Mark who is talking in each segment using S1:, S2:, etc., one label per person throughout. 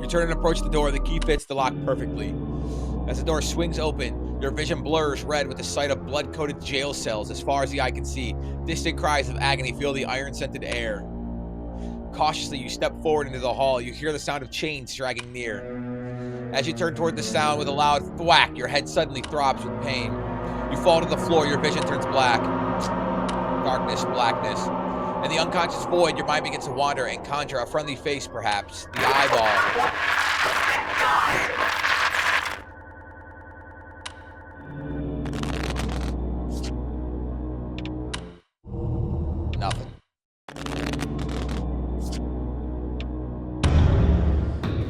S1: You turn and approach the door. The key fits the lock perfectly. As the door swings open, your vision blurs red with the sight of blood-coated jail cells as far as the eye can see. Distant cries of agony fill the iron-scented air. Cautiously, you step forward into the hall. You hear the sound of chains dragging near. As you turn toward the sound with a loud thwack, your head suddenly throbs with pain. You fall to the floor. Your vision turns black. Darkness, blackness. In the unconscious void, your mind begins to wander and conjure a friendly face, perhaps. The eyeball. Nothing.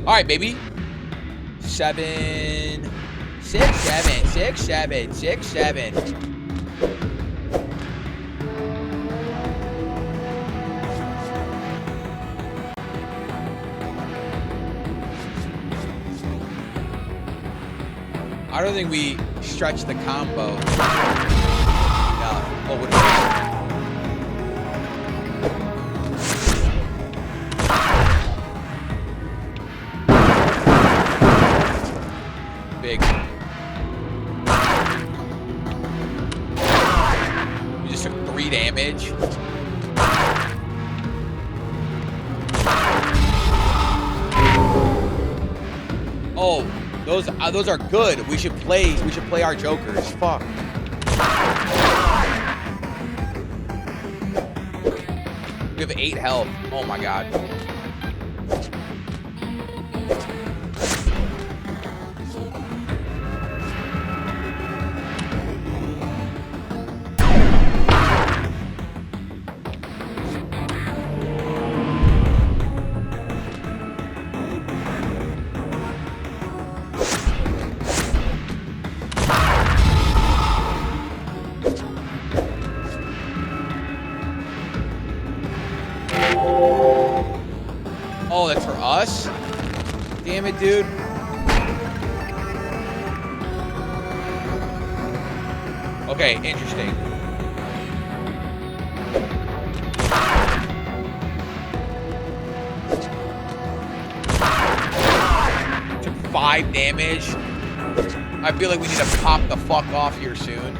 S1: All right, baby. 7, 6, 7, 6, 7, 6, 7. I don't think we stretch the combo. No. Oh, what is it? Big. You just took 3 damage. Oh. Those are good. We should play our jokers. Fuck. We have 8 health. Oh my god. Oh, that's for us? Damn it, dude. Okay, interesting. Took 5 damage. I feel like we need to pop the fuck off here soon.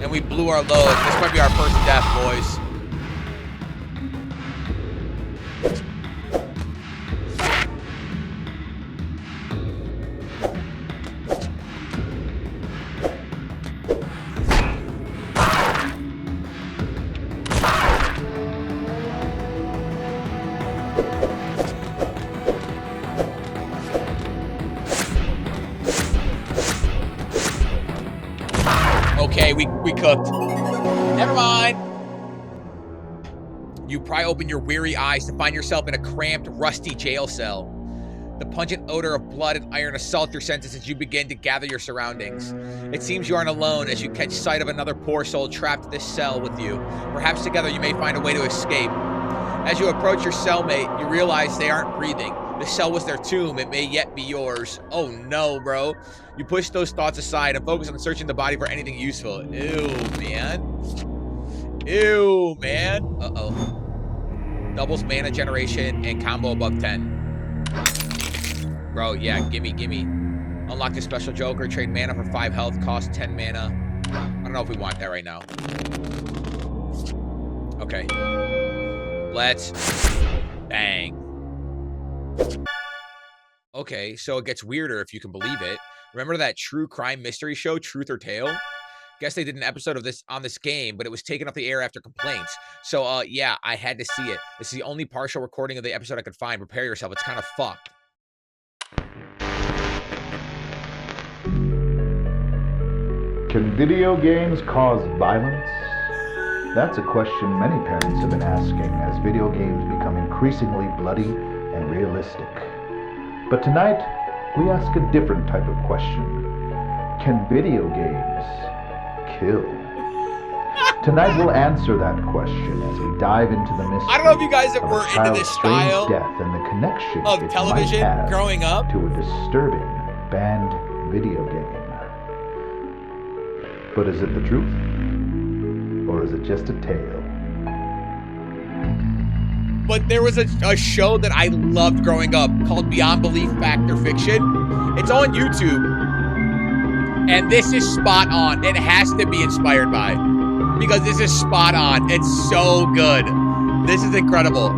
S1: And we blew our load. This might be our first death, boys. Okay, we cooked. Never mind. You pry open your weary eyes to find yourself in a cramped, rusty jail cell. The pungent odor of blood and iron assaults your senses as you begin to gather your surroundings. It seems you aren't alone as you catch sight of another poor soul trapped in this cell with you. Perhaps together you may find a way to escape. As you approach your cellmate, you realize they aren't breathing. The cell was their tomb. It may yet be yours. Oh no, bro. You push those thoughts aside and focus on searching the body for anything useful. Ew, man. Ew, man. Uh-oh. Doubles mana generation and combo above 10. Bro, yeah, gimme. Unlock the special joker. Trade mana for 5 health. Cost 10 mana. I don't know if we want that right now. Okay. Let's bang. Okay, so it gets weirder if you can believe it. Remember that true crime mystery show, Truth or Tale? Guess they did an episode of this on this game, but it was taken off the air after complaints. So, yeah, I had to see it. This is the only partial recording of the episode I could find. Prepare yourself. It's kind of fucked.
S2: Can video games cause violence? That's a question many parents have been asking as video games become increasingly bloody and realistic. But tonight, we ask a different type of question. Can video games kill? Tonight we'll answer that question as we dive into the mystery.
S1: I don't know if you guys were into this
S2: strange
S1: style
S2: death and the connection
S1: of
S2: it
S1: television
S2: might have
S1: growing up
S2: to a disturbing banned video game. But is it the truth? Or is it just a tale?
S1: But there was a show that I loved growing up called Beyond Belief Fact or Fiction. It's on YouTube. And this is spot on. It has to be inspired by. Because this is spot on. It's so good. This is incredible.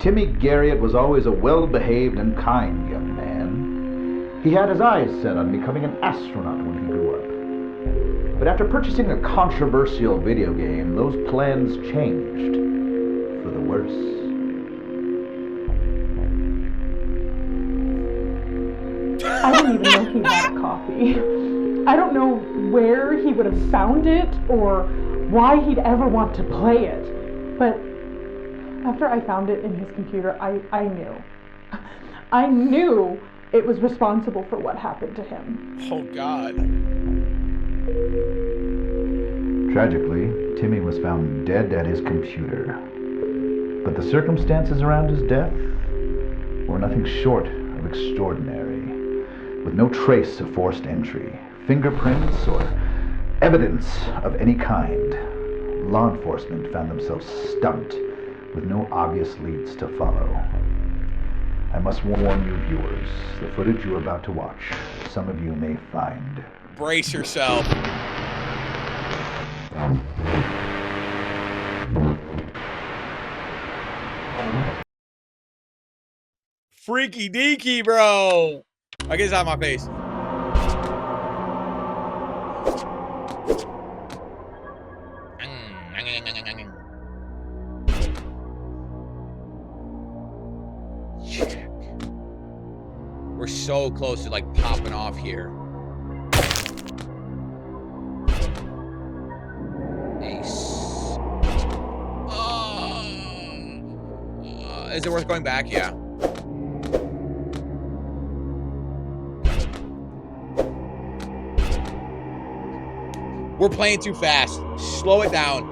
S2: Timmy Garriott was always a well-behaved and kind young man. He had his eyes set on becoming an astronaut when he grew up. But after purchasing a controversial video game, those plans changed for the worse.
S3: I didn't even know he had a copy. I don't know where he would have found it or why he'd ever want to play it. But after I found it in his computer, I knew. I knew it was responsible for what happened to him.
S1: Oh, God.
S2: Tragically, Timmy was found dead at his computer. But the circumstances around his death were nothing short of extraordinary. With no trace of forced entry, fingerprints, or evidence of any kind, law enforcement found themselves stumped with no obvious leads to follow. I must warn you viewers, the footage you are about to watch, some of you may find.
S1: Brace yourself. Freaky deaky, bro. I get this out of my face. Check. We're so close to like popping off here. Ace. Is it worth going back? Yeah. We're playing too fast. Slow it down.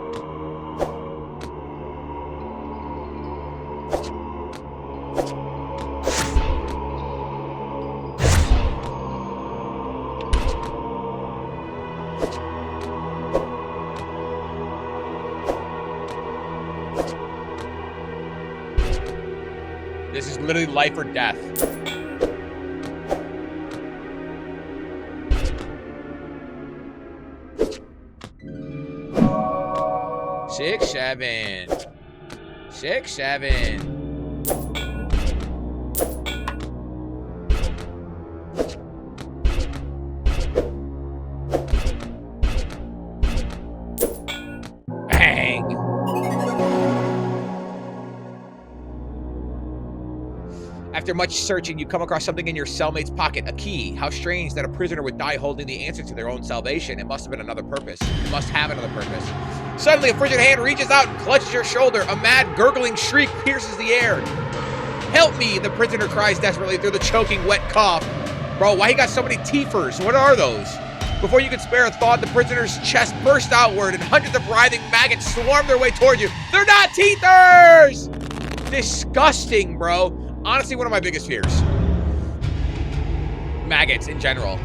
S1: This is literally life or death. Six, seven. 6, 7. Bang. After much searching, you come across something in your cellmate's pocket, a key. How strange that a prisoner would die holding the answer to their own salvation. It must have been another purpose. It must have another purpose. Suddenly, a frigid hand reaches out and clutches your shoulder. A mad, gurgling shriek pierces the air. Help me, the prisoner cries desperately through the choking, wet cough. Bro, why he got so many teethers? What are those? Before you could spare a thought, the prisoner's chest burst outward and hundreds of writhing maggots swarm their way toward you. They're not teethers! Disgusting, bro. Honestly, one of my biggest fears. Maggots in general.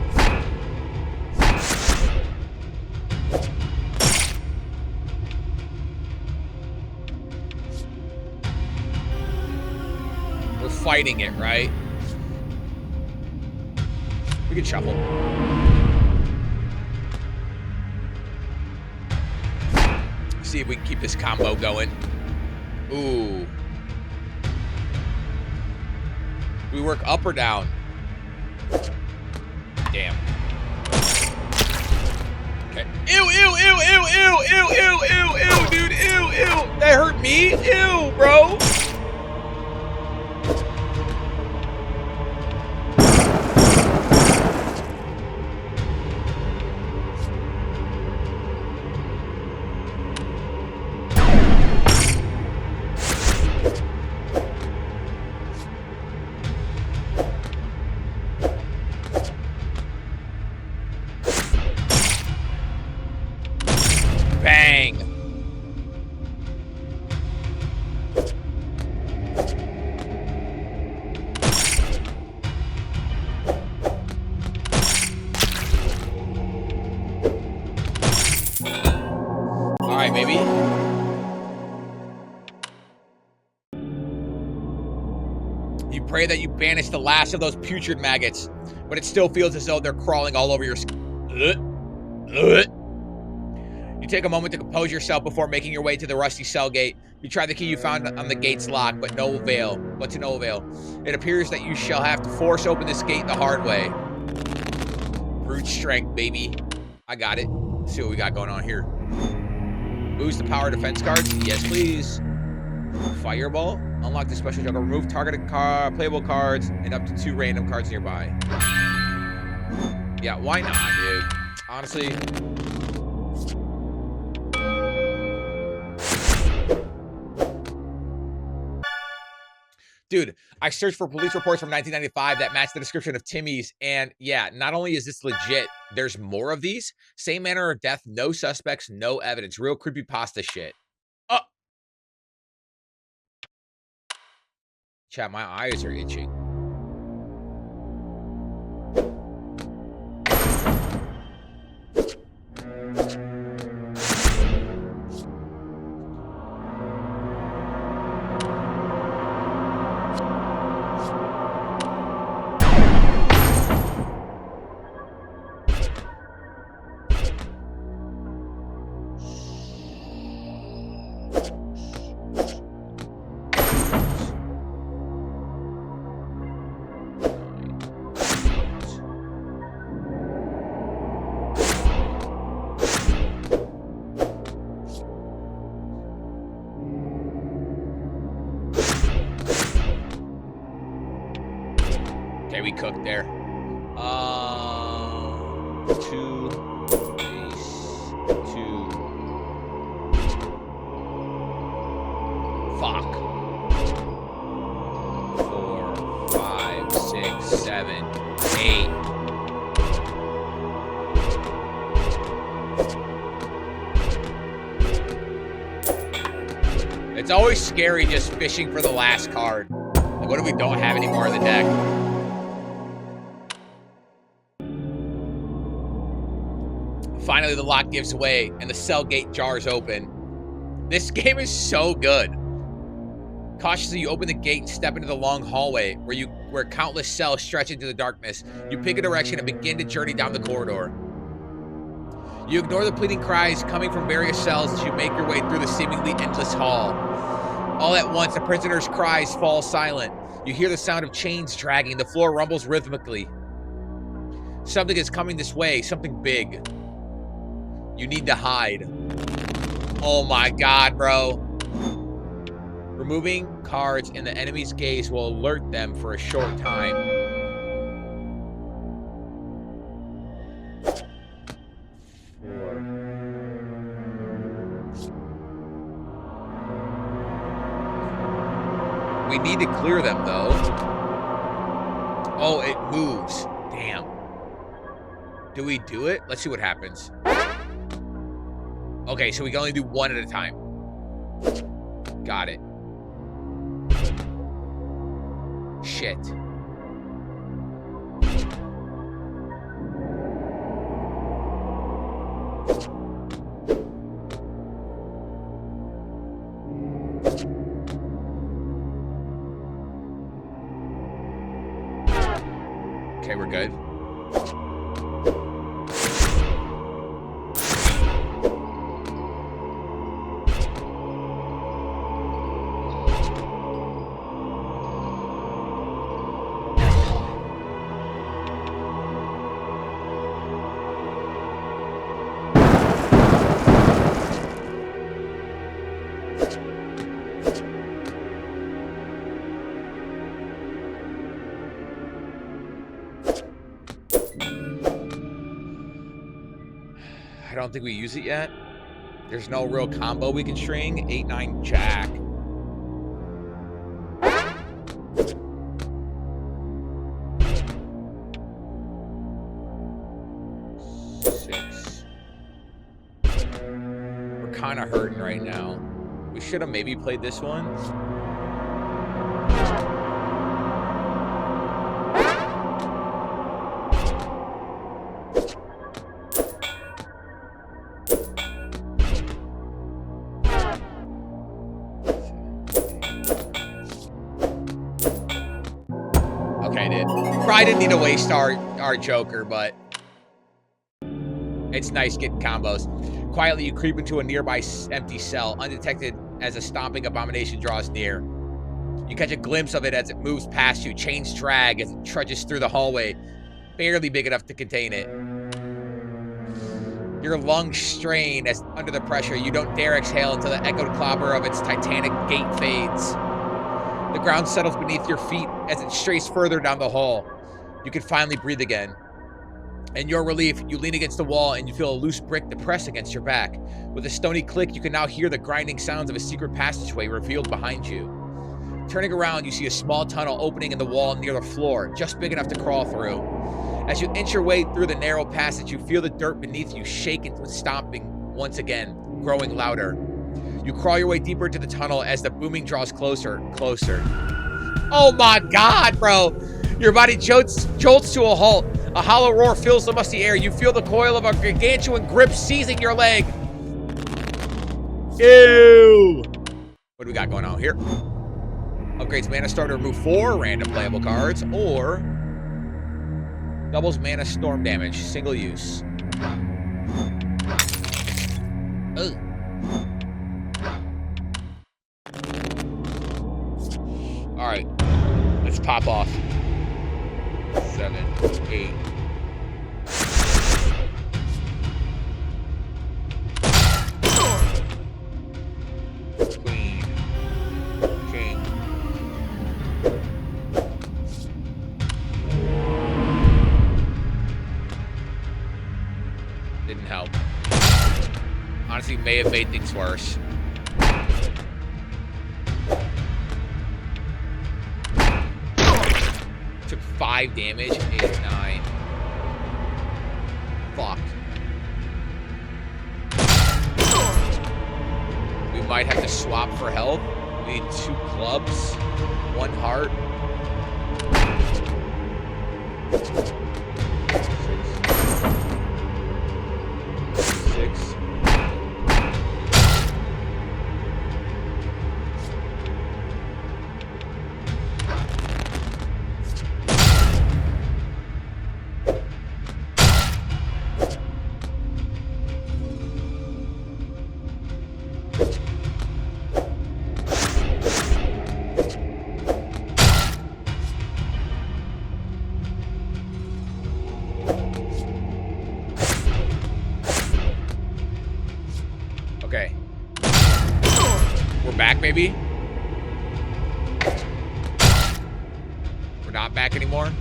S1: We're fighting it, right? We can shuffle. See if we can keep this combo going. Ooh. Do we work up or down? Damn. Okay. Ew, ew, ew, ew, ew, ew, ew, ew, ew, dude, ew, ew. That hurt me? Ew, bro. You pray that you banish the last of those putrid maggots, but it still feels as though they're crawling all over your skin. You take a moment to compose yourself before making your way to the rusty cell gate. You try the key you found on the gate's lock, but to no avail. It appears that you shall have to force open this gate the hard way. Brute strength, baby. I got it. Let's see what we got going on here. Boost the power defense cards. Yes, please. Fireball. Unlock the special juggle. Remove targeted playable cards and up to 2 random cards nearby. Yeah, why not, dude? Honestly. Dude, I searched for police reports from 1995 that match the description of Timmy's, and yeah, not only is this legit, there's more of these. Same manner of death, no suspects, no evidence. Real creepypasta shit. Oh! Chat, my eyes are itching. Okay, we cooked there. 2 base, 2. Fuck. 4, 5, 6, 7, 8. It's always scary just fishing for the last card. Like, what if we don't have any more in the deck? Finally, the lock gives way, and the cell gate jars open. This game is so good. Cautiously, you open the gate and step into the long hallway where countless cells stretch into the darkness. You pick a direction and begin to journey down the corridor. You ignore the pleading cries coming from various cells as you make your way through the seemingly endless hall. All at once, the prisoner's cries fall silent. You hear the sound of chains dragging. The floor rumbles rhythmically. Something is coming this way, something big. You need to hide. Oh my god, bro. Removing cards in the enemy's gaze will alert them for a short time. We need to clear them, though. Oh, it moves. Damn. Do we do it? Let's see what happens. Okay, so we can only do one at a time. Got it. Shit. Okay, we're good. I don't think we use it yet. There's no real combo we can string. 8-9 jack. Six. We're kind of hurting right now. We should have maybe played this one. I did. Probably didn't need to waste our Joker, but it's nice getting combos. Quietly, you creep into a nearby empty cell, undetected as a stomping abomination draws near. You catch a glimpse of it as it moves past you, chains drag as it trudges through the hallway, barely big enough to contain it. Your lungs strain as under the pressure, you don't dare exhale until the echoed clobber of its titanic gate fades. The ground settles beneath your feet as it strays further down the hall. You can finally breathe again. In your relief, you lean against the wall and you feel a loose brick depress against your back. With a stony click, you can now hear the grinding sounds of a secret passageway revealed behind you. Turning around, you see a small tunnel opening in the wall near the floor, just big enough to crawl through. As you inch your way through the narrow passage, you feel the dirt beneath you shaking with stomping once again, growing louder. You crawl your way deeper into the tunnel as the booming draws closer and closer. Oh my God, bro! Your body jolts to a halt. A hollow roar fills the musty air. You feel the coil of a gargantuan grip seizing your leg. Ew! What do we got going on here? Upgrades mana star to remove 4 random playable cards, or doubles mana storm damage, single use. Ugh. All right, let's pop off. 7, 8. Queen, king. Didn't help. Honestly, may have made things worse. Took 5 damage, 8, 9. Fuck. We might have to swap for help. We need 2 clubs, 1 heart. 6. Okay. We're back, baby. We're not back anymore.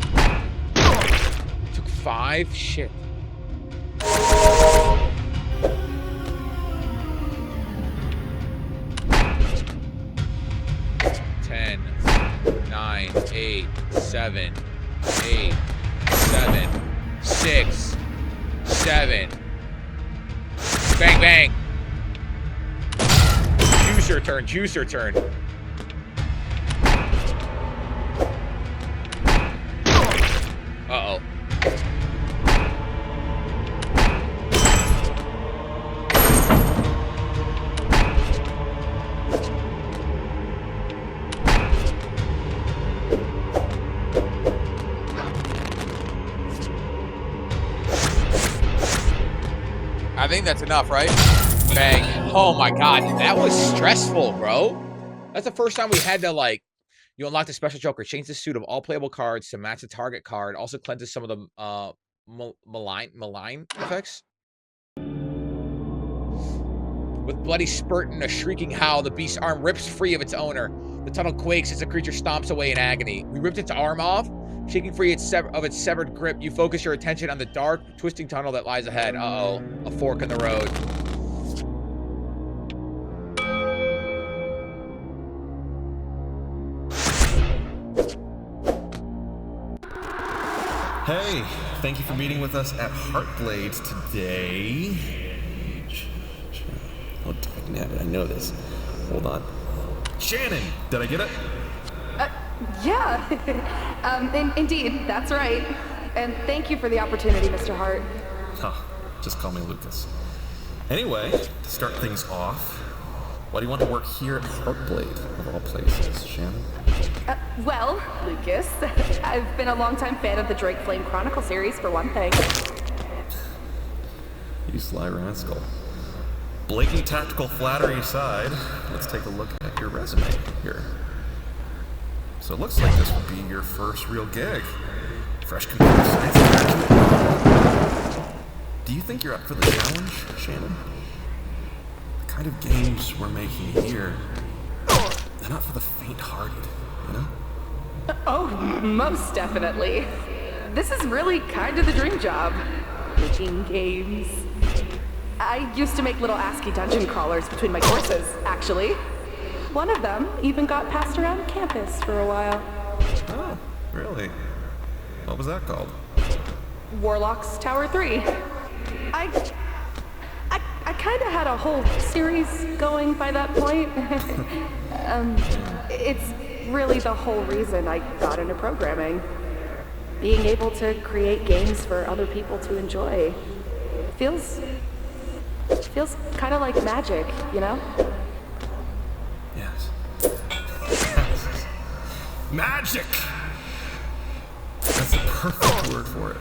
S1: Took 5? Shit. 10, 9, 8, 7, 8, 7, 6, 7. Bang, bang. Juice your turn, juice your turn. Uh-oh. I think that's enough, right? Bang. Oh my God, that was stressful, bro. That's the first time we had to, like, you unlock the special Joker. Change the suit of all playable cards to match the target card. Also cleanses some of the malign effects. With bloody spurt and a shrieking howl, the beast's arm rips free of its owner. The tunnel quakes as the creature stomps away in agony. We ripped its arm off. Shaking free of its severed grip, you focus your attention on the dark, twisting tunnel that lies ahead. Uh-oh. A fork in the road.
S4: Hey, thank you for meeting with us at Heartblades today. Oh, I know this. Hold on. Shannon, did I get it?
S5: Yeah. Indeed, that's right. And thank you for the opportunity, Mr. Hart.
S4: Huh, just call me Lucas. Anyway, to start things off, Why do you want to work here at Heartblade, of all places, Shannon?
S5: Well, Lucas, I've been a longtime fan of the Drake Flame Chronicle series, for one thing.
S4: You sly rascal. Blatant tactical flattery aside, let's take a look at your resume here. So it looks like this would be your first real gig. Fresh computer science graduate. Do you think you're up for the challenge, Shannon? The kind of games we're making here, they're not for the faint-hearted, you know?
S5: Oh, most definitely. This is really kind of the dream job. Making games. I used to make little ASCII dungeon crawlers between my courses, actually. One of them even got passed around campus for a while.
S4: Oh, really? What was that called?
S5: Warlock's Tower 3. I kind of had a whole series going by that point. It's really the whole reason I got into programming. Being able to create games for other people to enjoy. Feels kind of like magic, you know?
S4: Yes. Magic! That's the perfect word for it.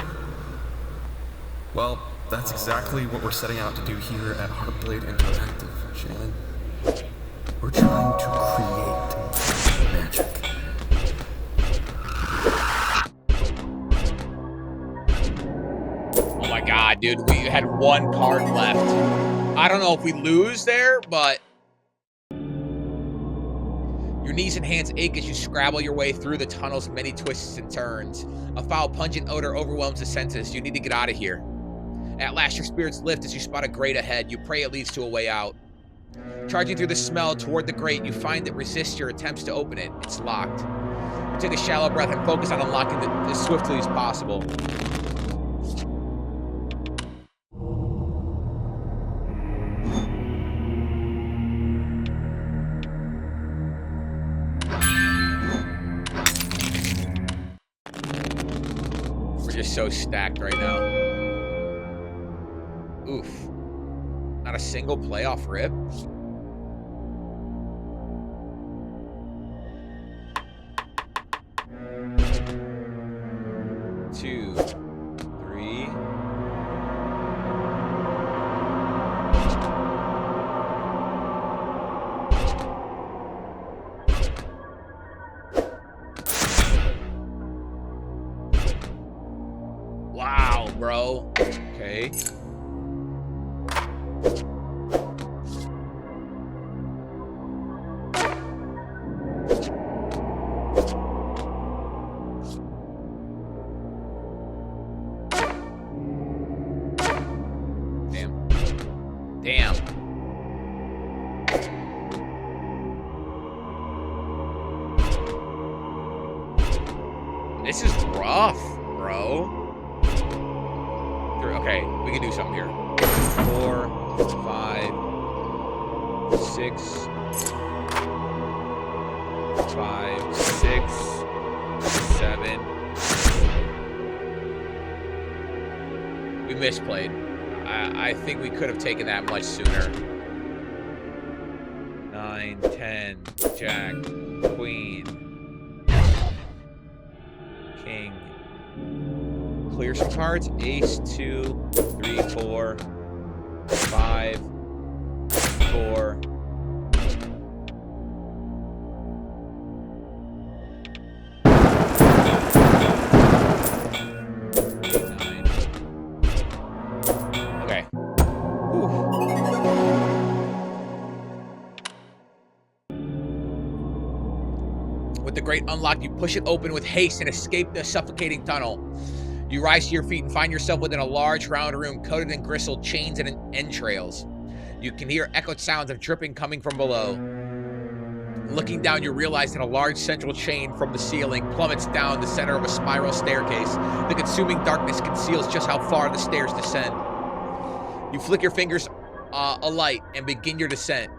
S4: Well, that's exactly what we're setting out to do here at Heartblade Interactive, Shannon. We're trying to create magic.
S1: Oh my god, dude, we had one card left. I don't know if we lose there, but your knees and hands ache as you scrabble your way through the tunnel's many twists and turns. A foul, pungent odor overwhelms the senses. You need to get out of here. At last, your spirits lift as you spot a grate ahead. You pray it leads to a way out. Charging through the smell toward the grate, you find it resists your attempts to open it. It's locked. You take a shallow breath and focus on unlocking it as swiftly as possible. We're just so stacked right now. Oof. Not a single playoff rip. Two, three. Wow, bro. Okay. Damn. This is rough, bro. Okay, we can do something here. 4, 5, 6, 5, 6, 7. We misplayed. I think we could have taken that much sooner. 9, 10, Jack, Queen, King. Clear some cards. Ace, 2, 3, 4, 5, 4. With the grate unlocked, you push it open with haste and escape the suffocating tunnel. You rise to your feet and find yourself within a large round room coated in gristled chains and entrails. You can hear echoed sounds of dripping coming from below. Looking down, you realize that a large central chain from the ceiling plummets down the center of a spiral staircase. The consuming darkness conceals just how far the stairs descend. You flick your fingers alight and begin your descent.